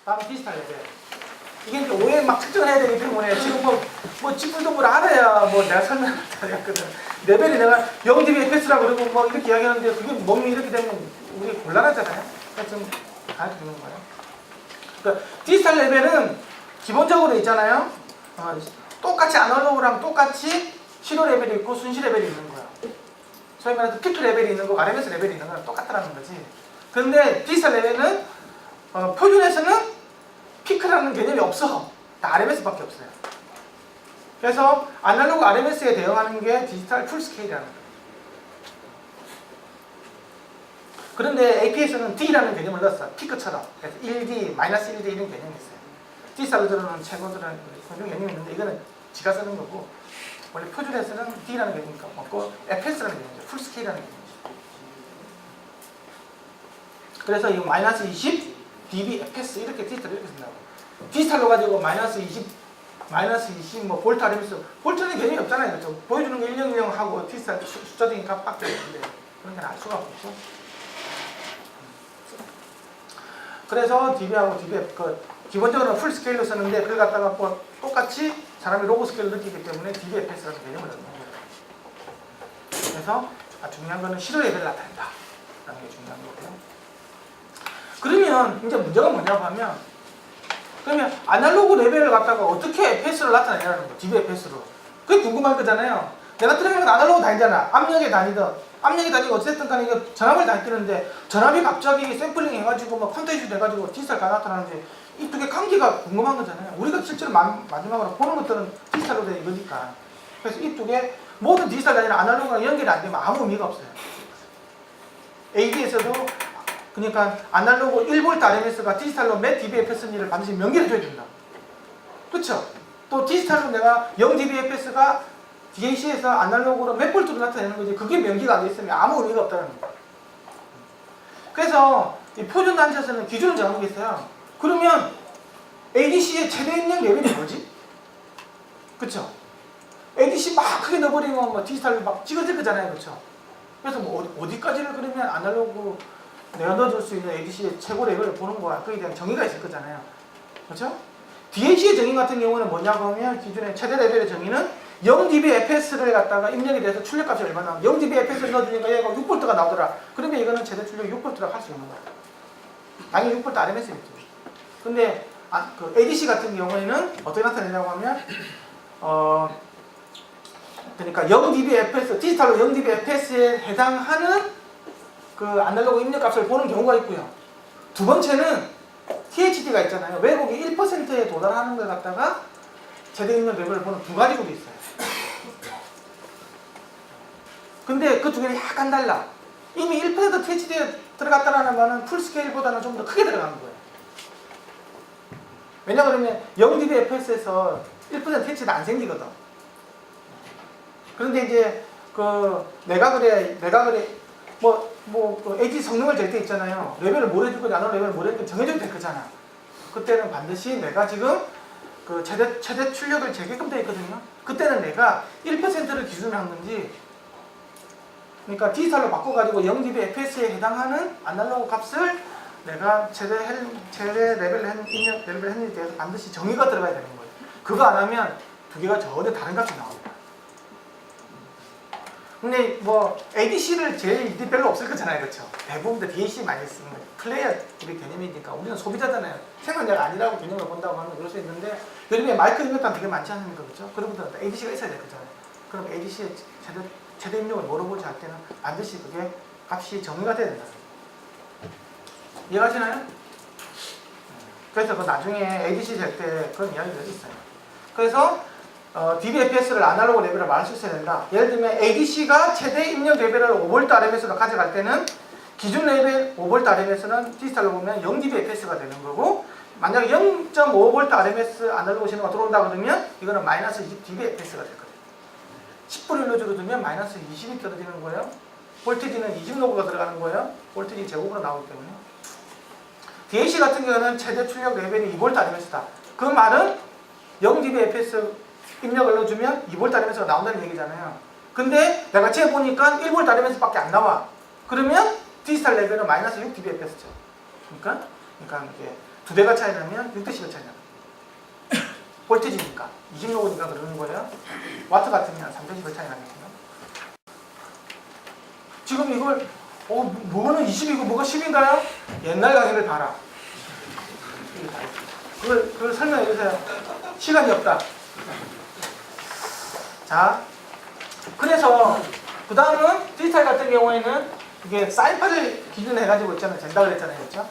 다음 디지털 레벨. 이게 이제 오해 막 측정을 해야 되기 때문에 지금 뭐 지풀도 뭘 알아야 뭐 내가 설명을 잘했거든. 레벨이 내가 0dbfs라고 그러고 뭐 이렇게 이야기하는데 그게 몸이 이렇게 되면 우리 곤란하잖아요. 그래서 좀 가르쳐 주는 거예요. 그러니까 디지털 레벨은 기본적으로 있잖아요. 똑같이 아날로그랑 똑같이 시로 레벨이 있고 순시 레벨이 있는 거야. 소위 말해서 피크 레벨이 있는 거, RMS 레벨이 있는 거랑 똑같다라는 거지. 그런데 디지털 레벨은 표준에서는 피크라는 개념이 없어. 다 RMS밖에 없어요. 그래서 아날로그 RMS에 대응하는 게 디지털 풀스케일이라는 거예요. 그런데 AP에서는 D라는 개념을 넣었어. 피크처럼. 그래서 1D, 마이너스 1D 이런 개념이 있어요. 디지털들은 최고들은 개념이 있는데 이거는 지가 쓰는 거고 원래 표준에서는 D라는 개념이 없고 FS라는 개념이죠. 풀스케일이라는 개념이죠. 그래서 이 마이너스 20 dB fs 이렇게 디지털 이렇게 쓴다고. 디지털로 가지고 마이너스 20 뭐 볼트 RMS 볼트는 개념이 없잖아요. 그렇죠? 보여주는 게 100 하고 디지털 숫자적인 값밖에 없는데 그런 건 알 수가 없죠. 그래서 dB하고 dBf 기본적으로 풀 스케일로 쓰는데 그걸 갖다가 뭐 똑같이 사람이 로고 스케일로 느끼기 때문에 dBfs라는 개념을 넣는 거예요. 그래서 중요한 거는 시로 레벨을 나타낸다 라는 게 중요한 거고요. 그러면 이제 문제가 뭐냐고 하면 그러면 아날로그 레벨을 갖다가 어떻게 fs를 나타내냐는 거, dBfs로. 그게 궁금한 거잖아요. 내가 트랙을 아날로그 다니잖아. 압력에 다니고 어쨌든 간에 이거 전압을 다니는데 전압이 갑자기 샘플링 해가지고 뭐 컨텐츠 돼가지고 디지털가 나타나는데 이 두 개 관계가 궁금한 거잖아요. 우리가 실제로 마지막으로 보는 것들은 디지털로 돼 이거니까. 그래서 이 두 개 모든 디지털 다니는 아날로그랑 연결이 안 되면 아무 의미가 없어요. AD에서도 그러니까 아날로그 1V RMS가 디지털로 몇 dBfs인지를 반드시 명기해줘야 된다. 그렇죠? 또 디지털로 내가 0dBfs가 DAC에서 아날로그로 몇 볼트로 나타내는 거지 그게 명기가 안 돼 있으면 아무 의미가 없다는 거예요. 그래서 이 표준 단체에서는 기준을 정하는 게 있어요. 그러면 ADC의 최대 입력 레벨이 뭐지? 그렇죠? ADC 막 크게 넣어버리면 뭐 디지털로 막 찍어질 거잖아요. 그렇죠? 그래서 뭐 어디까지를 그러면 아날로그 내가 넣어줄 수 있는 ADC의 최고 레벨을 보는 거야. 거기에 대한 정의가 있을 거잖아요. 그렇죠? DAC의 정의 같은 경우는 뭐냐고 하면 기존의 최대 레벨의 정의는 0dBfs를 갖다가 입력에 대해서 출력값이 얼마나 0dBfs를 넣어주니까 얘가 6V가 나오더라. 그러면 이거는 최대 출력 6V라고 할 수 있는 거야. 당연히 6V RMS겠죠. 근데 그 ADC 같은 경우에는 어떻게 나타내냐고 하면 그러니까 0dBfs, 디지털로 0dBfs에 해당하는 그 아날로그 입력값을 보는 경우가 있고요. 두 번째는 THD가 있잖아요. 왜곡이 1%에 도달하는 걸 갖다가 최대 입력 레벨을 보는 두 가지 grup이 있어요. 근데 그 두 개는 약간 달라. 이미 1% THD에 들어갔다는 말은 풀스케일보다는 좀 더 크게 들어가는 거예요. 왜냐 그러면 0dBfs에서 1% THD가 안 생기거든. 그런데 이제 그 내가 그래 그 AD 성능을 잴 때 있잖아요. 레벨을 뭘 해줄 거냐, 나는 레벨을 뭘 해줄 거냐 정해줘도 될 거잖아. 그때는 반드시 내가 지금 그 최대 출력을 재게끔 되어 있거든요. 그때는 내가 1%를 기준으로 한 건지, 그러니까 디지털로 바꿔가지고 0dBfs에 해당하는 아날로그 값을 내가 최대 레벨을 했는지에 대해서 반드시 정의가 들어가야 되는 거예요. 그거 안 하면 두 개가 전혀 다른 값이 나옵니다. 근데 뭐 ADC를 제일 일이 별로 없을 거잖아요. 그렇죠? 대부분 다 DAC 많이 쓰는 거예요. 플레이어 개념이니까 우리는 소비자잖아요. 생산자가 아니라고 개념을 본다고 하면 그럴 수 있는데 요즘에 마이크 입력단 되게 많지 않습니까? 그렇죠? 그런 분들은 ADC가 있어야 될 거잖아요. 그럼 ADC의 최대 입력을 물어보지 할 때는 반드시 그게 값이 정의가 돼야 된다. 이해가시나요? 그래서 그 나중에 ADC 될 때 그런 이야기가 있어요. 그래서 dBfs를 아날로그 레벨로 말할 수 있어야 된다. 예를 들면 ADC가 최대 입력 레벨을 5V RMS로 가져갈 때는 기준 레벨 5V RMS는 디지털로 보면 0dBfs가 되는 거고, 만약에 0.5V RMS 아날로그 신호가 들어온다 그러면 이거는 마이너스 20dBfs가 될 거예요. 10V 두면 마이너스 20이 떨어지는 거예요. 볼티지는 20로그가 들어가는 거예요. 볼티지 제곱으로 나오기 때문에. DAC 같은 경우는 최대 출력 레벨이 2V RMS다. 그 말은 0dBfs 입력을 넣어주면 2V RMS가 나온다는 얘기잖아요. 근데 내가 재보니까 1V RMS밖에 안 나와. 그러면 디지털 레벨은 마이너스 6dBfs죠. 그러니까 이게 2배가 차이 나면 6dB 차이 나요. 볼티지니까 20로그니까 그러는 거예요. 와트 같으면 3dB 차이 나겠죠. 지금 이걸 뭐는 20이고 뭐가 10인가요? 옛날 강의를 봐라. 그걸 설명해 주세요. 시간이 없다. 자, 그래서 그 다음은 디지털 같은 경우에는 이게 사인파를 기준으로 해가지고 있잖아요. 잰다 그랬잖아요. 그렇죠?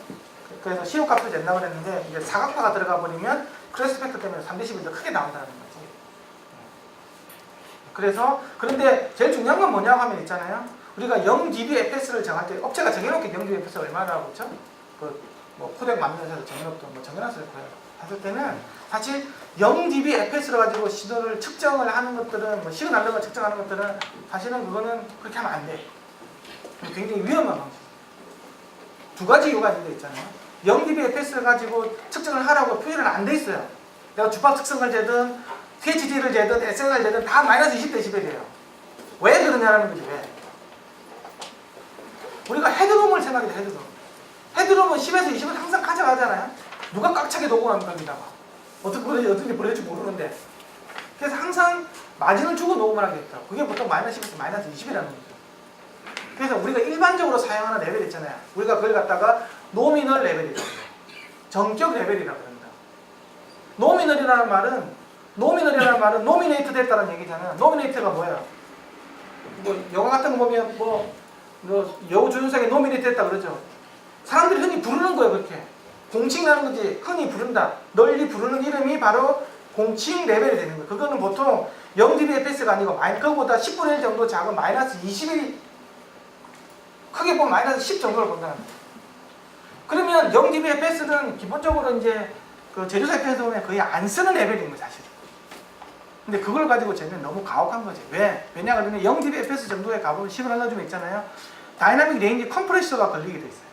그래서 시효값을 잰다 그랬는데 이제 사각파가 들어가 버리면 크레스 팩터 때문에 3dB 더 크게 나온다는 거지. 그래서 그런데 제일 중요한 건 뭐냐고 하면 있잖아요. 우리가 0dBfs를 정할 때 업체가 정해놓게 0dBfs 얼마라고 그렇죠? 뭐 코덱 만들어서 정해놓던 뭐 정해놨을 거예요. 했을 때는 사실 0dBfs로 가지고 시도를 측정을 하는 것들은 뭐 시그널을 측정하는 것들은 사실은 그거는 그렇게 하면 안 돼. 굉장히 위험한 방식. 두 가지 이유가 있는데 있잖아요. 0dBfs를 가지고 측정을 하라고 표현은 안 돼 있어요. 내가 주파 특성을 재든 THD를 재든 SNR을 재든 다 마이너스 20dB예요. 왜 그러냐라는 거지. 왜? 우리가 헤드룸을 생각해. 헤드룸은 10에서 20은 항상 가져가잖아요. 누가 꽉 차게 녹음합니까? 거기다가 어떻게 보낼지 모르는데. 그래서 항상 마진을 주고 녹음을 하겠다. 그게 보통 마이너스 10에서 마이너스 20이라는 거죠. 그래서 우리가 일반적으로 사용하는 레벨 있잖아요. 우리가 그걸 갖다가 노미널 레벨이라고 해요. 정격 레벨이라고 합니다. 노미널이라는 말은 노미네이트 됐다는 얘기잖아요. 노미네이트가 뭐예요? 뭐 영화 같은 거 보면 여우조연상에 노미네이트 됐다 그러죠. 사람들이 흔히 부르는 거예요. 그렇게 공칭이라는 거지. 흔히 부른다. 널리 부르는 이름이 바로 공칭 레벨이 되는 거예요. 그거는 보통 0dBfs가 아니고 그거보다 10분의 1 정도 작은 마이너스 21, 크게 보면 마이너스 10 정도를 본다는 거예요. 그러면 0dBfs는 기본적으로 이제 그 제조사 입장에서 보면 거의 안 쓰는 레벨인 거예요, 사실. 근데 그걸 가지고 재면 너무 가혹한 거지. 왜? 왜냐하면 0dBfs 정도의 값을 시그널러주면 있잖아요. 다이나믹 레인지 컴프레서가 걸리게 돼 있어요.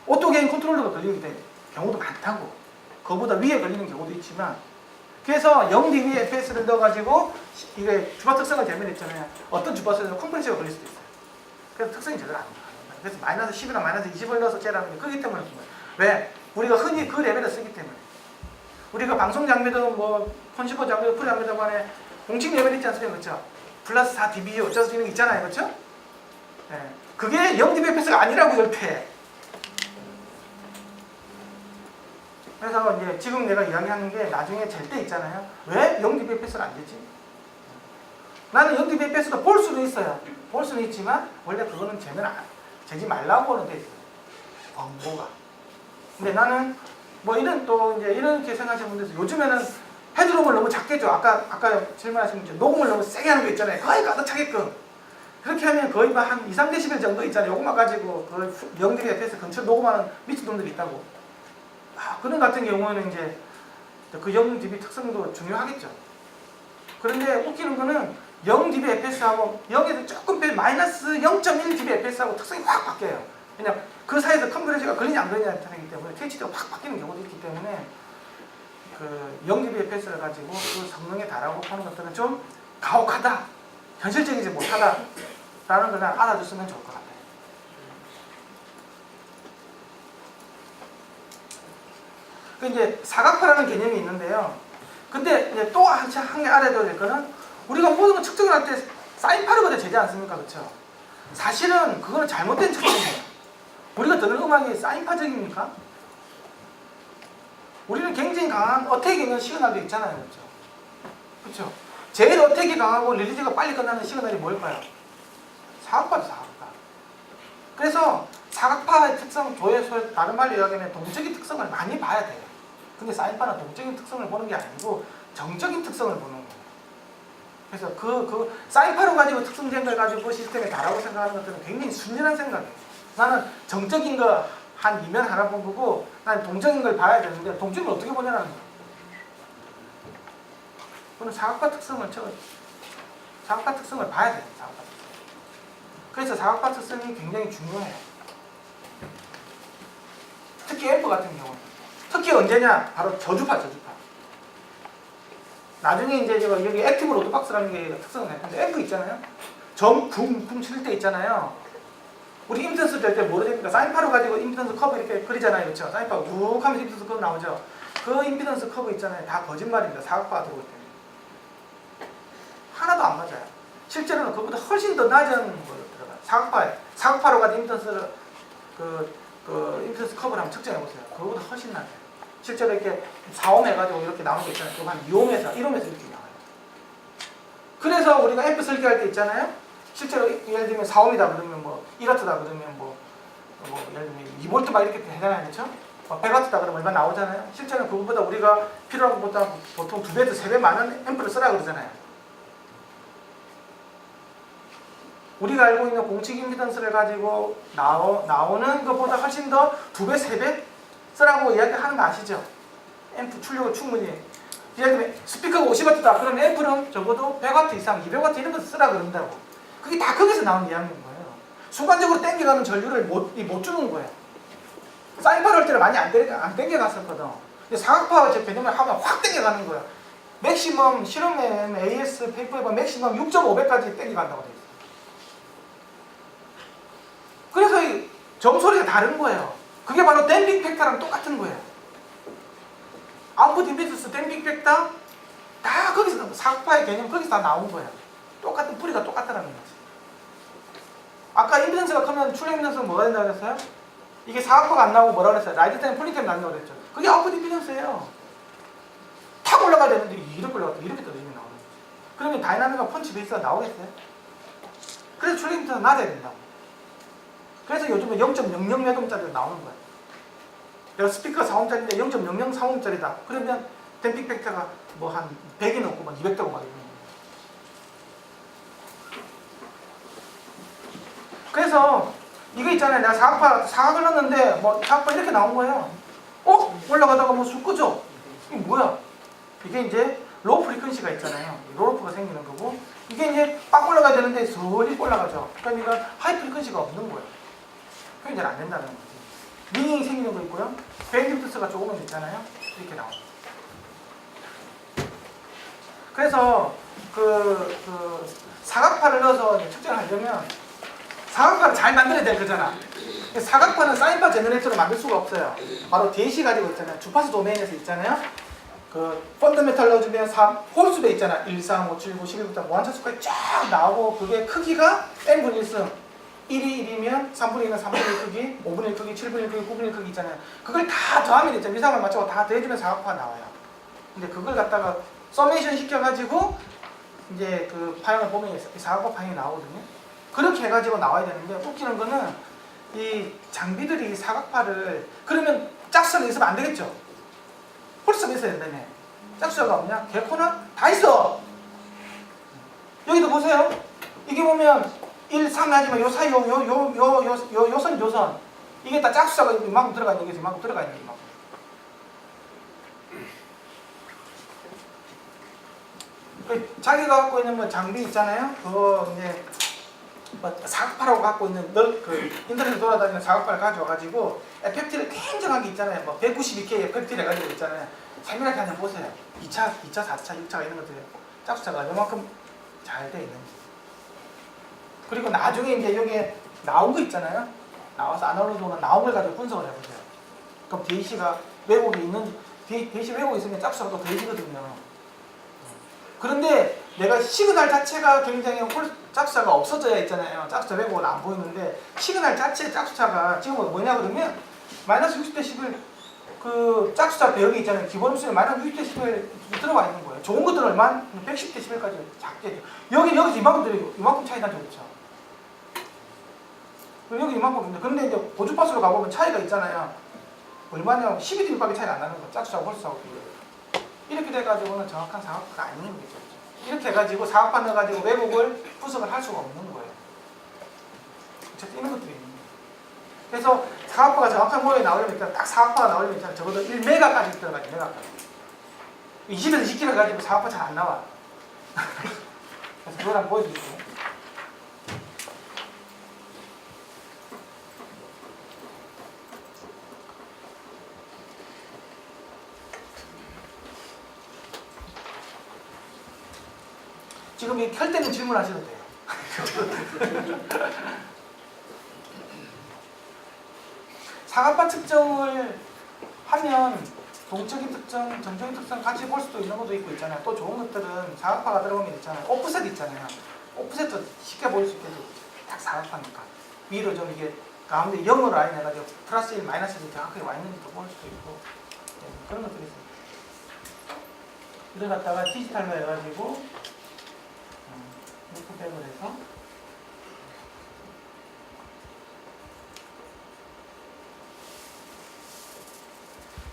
오토게인 컨트롤러가 걸리게 된 경우도 많다고. 그거보다 위에 걸리는 경우도 있지만, 그래서 0dBfs를 넣어가지고 이게 주파 특성을 재면 있잖아요. 어떤 주파수에서 컴프레서가 걸릴 수도 있어요. 그래서 특성이 제대로 안 나와요. 그래서 마이너스 10이나 마이너스 20을 넣어서 재라는 게 그렇기 때문에 그런 거예요. 왜? 우리가 흔히 그 레벨을 쓰기 때문에. 우리가 방송 장비든 뭐 콘시버 장비든 프로 장비든 간에 공칭 레벨 있지 않습니까? 그렇죠? 플러스 4dB 어쩌서 되는 게 있잖아요. 그렇죠? 네. 그게 0dBfs가 아니라고 절대. 그래서 이제 지금 내가 이야기하는 게 나중에 잴 때 있잖아요. 왜 0dBfs를 안 되지? 나는 0dBfs도 볼 수도 있어요. 볼 수는 있지만 원래 그거는 재지 말라고는 돼 있어요. 광고가. 근데 나는 뭐 이렇게 생각하시는 분들 요즘에는 헤드룸을 너무 작게 줘. 아까 질문하신 분들 녹음을 너무 세게 하는 거 있잖아요. 거의 가득 차게끔. 그렇게 하면 거의 한 2, 3dB 정도 있잖아요. 요것만 가지고 그 0dBfs 근처 녹음하는 미친놈들이 있다고. 그런 같은 경우에는 이제 그 0dB 특성도 중요하겠죠. 그런데 웃기는 거는 0dBfs하고 0에서 조금 빼 마이너스 0.1dBfs하고 특성이 확 바뀌어요. 그냥 그 사이에서 컴프레서가 걸리냐 안 걸리냐에 따르기 때문에 THD가 확 바뀌는 경우도 있기 때문에 그 0dBfs를 가지고 그 성능에 달하고 하는 것들은 좀 가혹하다, 현실적이지 못하다라는 걸 알아줬으면 좋을 것 같아요. 그 이제 사각파라는 개념이 있는데요. 근데 이제 또 한 개 알아둬야 될 거는 우리가 모든 걸 측정을 할 때 사인파르거든 재지 않습니까? 그렇죠? 사실은 그거는 잘못된 측정이에요. 우리가 듣는 음악이 사인파적입니까? 우리는 굉장히 강한 어택이 있는 시그널도 있잖아요. 그렇죠? 그렇죠? 제일 어택이 강하고 릴리즈가 빨리 끝나는 시그널이 뭘까요? 사각파죠, 사각파. 그래서 사각파의 특성, 조회수의 다른 말로 이야기하면 동적인 특성을 많이 봐야 돼요. 근데 사인파는 동적인 특성을 보는 게 아니고 정적인 특성을 보는 거예요. 그래서 그 사인파로 가지고 특성된 걸 가지고 시스템에 다라고 생각하는 것들은 굉장히 순진한 생각이에요. 나는 정적인 거 한 이면 하나 보고 난 동적인 걸 봐야 되는데 동적인 걸 어떻게 보냐는 거예요. 그건 사각파 특성을 봐야 돼요. 사각파 특성. 그래서 사각파 특성이 굉장히 중요해요. 특히 앰프 같은 경우. 특히 언제냐? 바로 저주파. 나중에 이제 여기 액티브 로드박스라는 게 특성을 낼 텐데 앰프 있잖아요. 점 쿵쿵 칠 때 있잖아요. 우리 임피던스 될 때 뭐로 됩니까? 사인파로 가지고 임피던스 커브 이렇게 그리잖아요. 그렇죠? 사인파가 쭉 하면서 임피던스 커브 나오죠. 그 임피던스 커브 있잖아요. 다 거짓말입니다. 사각파가 들어올 때는. 하나도 안 맞아요. 실제로는 그것보다 훨씬 더 낮은 걸로 들어가요. 사각파로 가지고 임피던스를 임피던스 커브를 한번 측정해 보세요. 그거보다 훨씬 낮아요. 실제로 이렇게 4옴 해가지고 이렇게 나오는 게 있잖아요. 그거 한 2옴에서 1옴에서 이렇게 나와요. 그래서 우리가 앰프 설계할 때 있잖아요. 실제로 예를 들면 4옴이다 그러면 뭐 1와트다 그러면 뭐 예를 들면 2V 막 이렇게 되잖아요. 그렇죠? 100W다 그러면 얼마 나오잖아요. 실제로는 그것보다 우리가 필요한 것보다 보통 2배에서 3배 많은 앰프를 쓰라 그러잖아요. 우리가 알고 있는 공식 임피던스를 가지고 나오는 것보다 훨씬 더 2배, 3배 쓰라고 이야기하는 거 아시죠? 앰프 출력을 충분히. 예를 들면 스피커가 50W다. 그럼 앰프는 적어도 100W 이상, 200W 이런 거 쓰라 그런다고. 그게 다 거기서 나온 이야기인 거예요. 순간적으로 땡겨가는 전류를 못 주는 거예요. 사인파를 할 때는 많이 안 땡겨갔었거든. 근데 사각파 제 개념을 하면 확 땡겨가는 거예요. 맥시멈 실험에 AS 페이퍼에 보면 맥시멈 6.5배까지 땡겨간다고 돼 있어요. 그래서 이 점소리가 다른 거예요. 그게 바로 댐핑 팩터랑 똑같은 거예요. 아웃풋 임피던스 댐핑 팩터 다 거기서 사각파의 개념 거기서 다 나온 거예요. 똑같은 뿌리가 똑같다는 거지. 아까 임피던스가 크면 출력 임피던스가 뭐가 된다고 그랬어요? 이게 사각파가 안 나오고 뭐라고 그랬어요? 라이트 타임 폴리타임 난다고 그랬죠. 그게 아웃풋 임피던스예요. 탁 올라가야 되는데 이렇게 올라가서 이렇게 떨어지면 나오는 거지. 그러면 다이나믹과 펀치 베이스가 나오겠어요? 그래서 출력 임피던스가 낮아야 된다고. 그래서 요즘에 0.00 몇 옴짜리가 나오는 거예요. 내가 스피커 4옴짜리인데 0.0035옴짜리다. 그러면 댐핑 팩터가 뭐 한 100이 넘고 막 200 되고 막 이러는 거예요. 그래서 이거 있잖아요. 내가 사각을 넣었는데 뭐 사각파 이렇게 나온 거예요. 올라가다가 뭐 쑥 끄죠? 이게 뭐야? 이게 이제 로우 프리퀀시가 있잖아요. 롤오프가 생기는 거고 이게 이제 빡 올라가야 되는데 슬리 올라가죠. 그러니까 하이 프리퀀시가 없는 거예요. 그게 이제 안 된다는 거지. 링이 생기는 거 있고요. 밴드위드스가 조금은 있잖아요. 이렇게 나옵니다. 그래서 사각파를 넣어서 측정을 하려면 사각파를 잘 만들어야 될 거잖아. 사각파는 사인파 제너레이터로 만들 수가 없어요. 바로 DAC 가지고 있잖아요. 주파수 도메인에서 있잖아요. 그 펀더멘탈 넣어주면 홀수배 있잖아. 1, 3, 5, 7, 9, 11부터 무한차수까지 쫙 나오고 그게 크기가 n분 1승 1이 1이면 3분의 1은 3분의 1 크기, 5분의 1 크기, 7분의 1 크기, 9분의 1 크기 있잖아요. 그걸 다 더하면 있잖아요. 위상을 맞춰서 다 더해주면 사각파가 나와요. 근데 그걸 갖다가 서메이션 시켜가지고 이제 그 파형을 보면 사각파 파형이 나오거든요. 그렇게 해가지고 나와야 되는데 웃기는 거는 이 장비들이 사각파를 그러면 짝수가 있으면 안 되겠죠. 홀수가 있어야 된다며. 짝수가 없냐? 개코나? 다 있어. 여기도 보세요. 이게 보면 1, 3 하지만 요 사이 요선 이게 다 짝수가 이만큼 들어가 있는 게 이만큼 들어가 있는 게 이만큼. 자기가 갖고 있는 뭐 장비 있잖아요. 그거 이제 뭐 사각파라고 갖고 있는 인터넷에 돌아다니는 사각파를 가져와가지고 에펙트를 굉장하게 있잖아요. 뭐 192K 에펙트 해가지고 있잖아요. 세밀하게 한번 보세요. 2차, 4차, 6차가 이런 것들 짝수차가 요만큼 잘 돼 있는지. 그리고 나중에 이제 여기에 나온 거 있잖아요. 나와서 아날로그가 나온 걸 가지고 분석을 해보세요. 그럼 DAC가 왜곡이 있는지, DAC 왜곡이 있으면 짝수가 또 더해지거든요. 그런데 내가 시그널 자체가 굉장히 짝수차가 없어져야 있잖아요. 짝수차 왜곡은 안 보이는데 시그널 자체 짝수차가 지금 뭐냐 그러면 마이너스 60dB 그 짝수차 배열이 있잖아요. 기본 음수에 마이너스 60dB 들어가 있는 거예요. 좋은 것들은 얼마? 110dB까지 작게. 여기서 이만큼 들어요. 이만큼 차이 나죠. 그렇죠? 여기 이만큼인데 근데 이제 고주파수로 가보면 차이가 있잖아요. 얼마냐? 12dB밖에 차이가 안 나는 거예요. 짝수차하고 홀수하고. 이렇게 돼가지고는 정확한 사각파가 아닌 거죠. 이렇게 해가지고 사각파 넣어가지고 왜곡을 분석을 할 수가 없는 거예요. 어쨌든 이런 것들이 있는 거예요. 그래서 사각파가 정확한 모양이 나오려면 일단 딱 사각파가 나오려면 일단 적어도 1메가까지 들어가요. 메가까지. 20에서 20kg 가지고 사각파 잘 안 나와. 그래서 그걸 한번 보여드릴게요. 지금 이 켤 때는 질문하셔도 돼요. 사각파 측정을 하면 동적인 특성, 정적인 특성 같이 볼 수도 있는 것도 있고 있잖아요. 또 좋은 것들은 사각파가 들어오면 있잖아요. 오프셋 있잖아요. 오프셋도 쉽게 보일 수 있겠죠. 딱 사각파니까. 위로 좀 이게 가운데 0으로 라인 해가지고 플러스 1, 마이너스 1 정확하게 와 있는지도 볼 수도 있고 네, 그런 것들이 있어요. 이걸 갖다가 디지털로 해가지고 루프백을 해서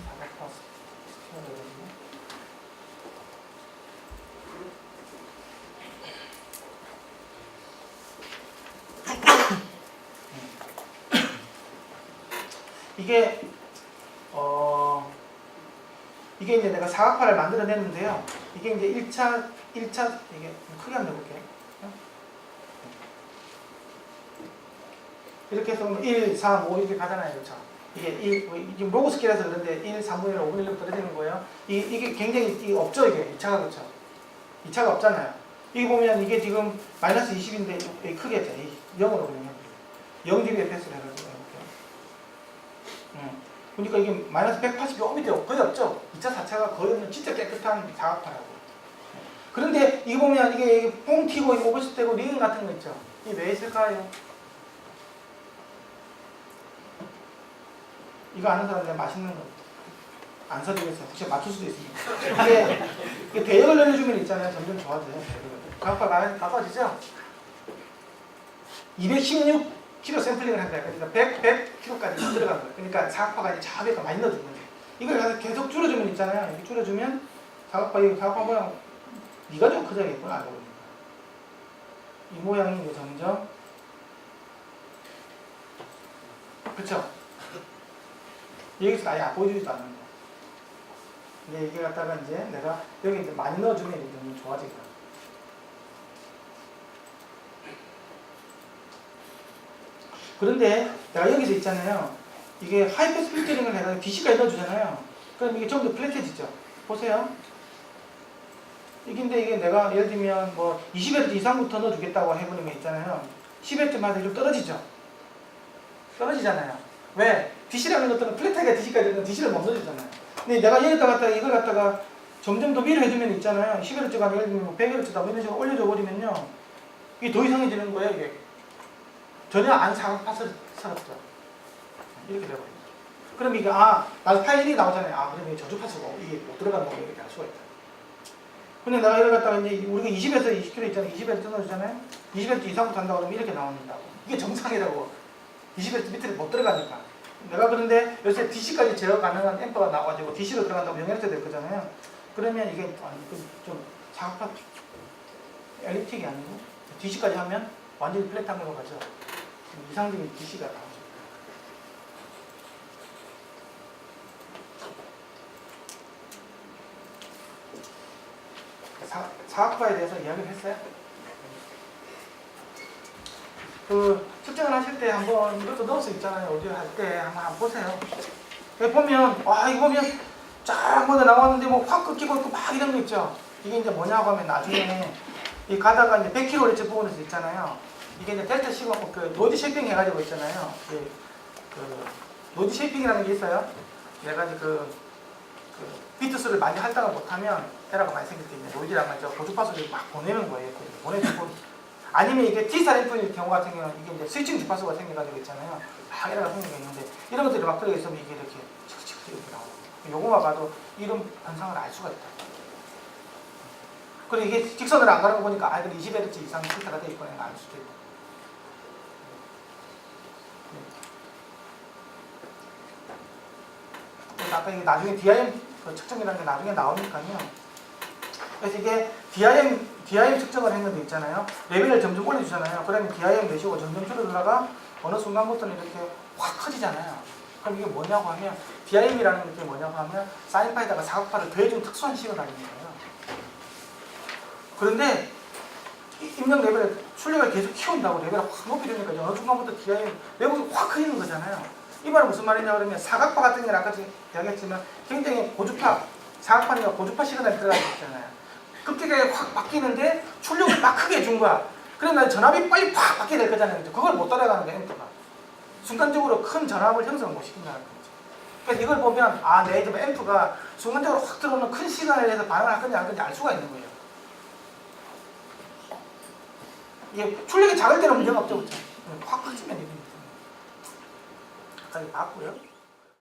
사각파 스퀘어를 이게 이제 내가 사각파를 만들어냈는데요. 이게 이제 1차 이게 크게 한번 해볼게요. 이렇게 해서 1, 3, 5 이렇게 가잖아요. 그렇죠? 이게 지금 로고 스케일에서 그런데 1, 3분의 1, 5분의 1로 떨어지는 거예요. 이게 굉장히 없죠, 이게 2차가 그렇죠? 2차가 없잖아요. 여기 보면 이게 지금 마이너스 20인데 크게 했죠. 0으로 그냥 0dB의 패스를 해가지고 그러니까 이게 마이너스 180이 밑에 거의 없죠. 2차, 4차가 거의 없는 진짜 깨끗한 사각파라고. 그런데 이거 보면 이게 뽕 튀고 오버슛되고 링 같은 거 있죠. 이게 왜 있을까요? 이거 아는 사람들 맛있는 거 안 사드리겠어요. 혹시 맞출 수도 있습니다. 이게 대역을 늘려주면 있잖아요. 점점 좋아져요. 사각파 가까워지죠? 216kg 샘플링을 한다. 그러니까 100kg까지 들어간 거예요. 그러니까 사각파가 이제 자백가 많이 넣어주는 거예요. 이걸 계속 줄여주면 있잖아요. 이렇게 줄여주면 사각파 모양 네가 좀 커져야겠구나 알고 보니까 이 모양이 이제 점점 그렇죠? 여기서 아예 보여주지도 않는 거야. 근데 이게 갖다가 이제 내가 여기 이제 많이 넣어주면 이제 좀 좋아질 거야. 그런데 내가 여기서 있잖아요. 이게 하이패스 필터링을 해가지고 DC까지 넣어주잖아요. 그럼 이게 전부 플랫해지죠. 보세요. 이게 내가 예를 들면 뭐 20Hz 이상부터 넣어주겠다고 해보면 있잖아요. 10Hz마다 좀 떨어지죠. 떨어지잖아요. 왜? DC라는 것들은 플랫하게 DC까지 넣으면 DC를 못 넣어주잖아요. 근데 내가 여기다 갖다가 이걸 갖다가 점점 더 위로 해주면 있잖아요. 11Hz가 예를 들면 100Hz다 이런 식으로 올려줘 버리면요. 이게 더 이상해지는 거예요. 이게 전혀 안 사각파스럽죠. 이렇게 되거든요. 그럼 이게 나도 파일이 나오잖아요. 그럼 이게 저주파수고 이게 못 들어가는 거 이렇게 알 수가 있다. 근데 내가 이걸 갖다가 이제 우리가 20에서 20kg 있잖아요. 20Hz 넣어주잖아요. 20Hz 이상부터 한다고 그러면 이렇게 나온다고. 이게 정상이라고. 20Hz 밑에 못 들어가니까. 내가 그런데 요새 DC까지 제어 가능한 앰프가 나와가지고 DC로 들어간다고 0Hz 될 거잖아요. 그러면 이게 좀 사각파 엘립틱이 아니고 DC까지 하면 완전히 플랫한 걸로 가죠. 이상적인 DC가 나오죠. 사각파에 대해서 이야기를 했어요. 측정을 하실 때 한번 이것도 넣을 수 있잖아요. 오디오 할 때 한번 보세요. 여기 보면 이거 보면 쫙 먼저 나왔는데 뭐 확 끊기고 있고 막 이런 거 있죠. 이게 이제 뭐냐고 하면 나중에 이 가다가 이제 100kHz 부분에서 있잖아요. 이게 이제 델타 시공 노드 쉐이핑 해가지고 있잖아요. 노드 쉐이핑이라는 게 있어요. 내가 이제 비트 수를 많이 할당을 못하면 에러가 많이 생길 때 있는 노이즈랑 고주파수를 막 보내는 거예요. 보내주고 아니면 이게 T사 램프일 경우 같은 경우는 이게 이제 스위칭 주파수가 생겨가지고 있잖아요. 막 에러가 생기게 있는데 이런 것들이 막 들어가 있으면 이게 이렇게 칙칙칙 이렇게 나오고 요거만 봐도 이런 현상을 알 수가 있다. 그리고 이게 직선으로 안 가는 거 보니까 이건 20Hz 이상 필터가 되어 있구나 알 수도 있고. 아까 이게 나중에 DIM 측정이라는 게 나중에 나오니까요. 그래서 이게 DIM 측정을 했는데 있잖아요. 레벨을 점점 올려주잖아요. 그러면 DIM 레시오가 점점 줄어들다가 어느 순간부터는 이렇게 확 커지잖아요. 그럼 이게 뭐냐고 하면 DIM이라는 게 뭐냐고 하면 사인파에다가 사각파를 더해준 특수한 식을 가지는 거예요. 그런데 입력 레벨을 출력을 계속 키운다고 레벨을 확 높이려니까 어느 순간부터 DIM 레벨이 확 커지는 거잖아요. 이 말은 무슨 말이냐 그러면 사각파 같은 경우는 아까 이야기했지만 굉장히 고주파 사각파니까 고주파 시그널이 들어가 있잖아요. 급격하게 확 바뀌는데 출력을 막 크게 준 거야. 그럼 난 전압이 빨리 확 바뀌게 될 거잖아요. 그걸 못 따라가는 거야 앰프가. 순간적으로 큰 전압을 형성을 못 시킨다는 거죠. 그래서 이걸 보면 내 집 앰프가 순간적으로 확 들어오는 큰 시간에 대해서 반응을 할 건지 안 할 건지 알 수가 있는 거예요. 이게 출력이 작을 때는 문제가 없죠, 그렇죠? 확 커지면 이게 아까 봤고요.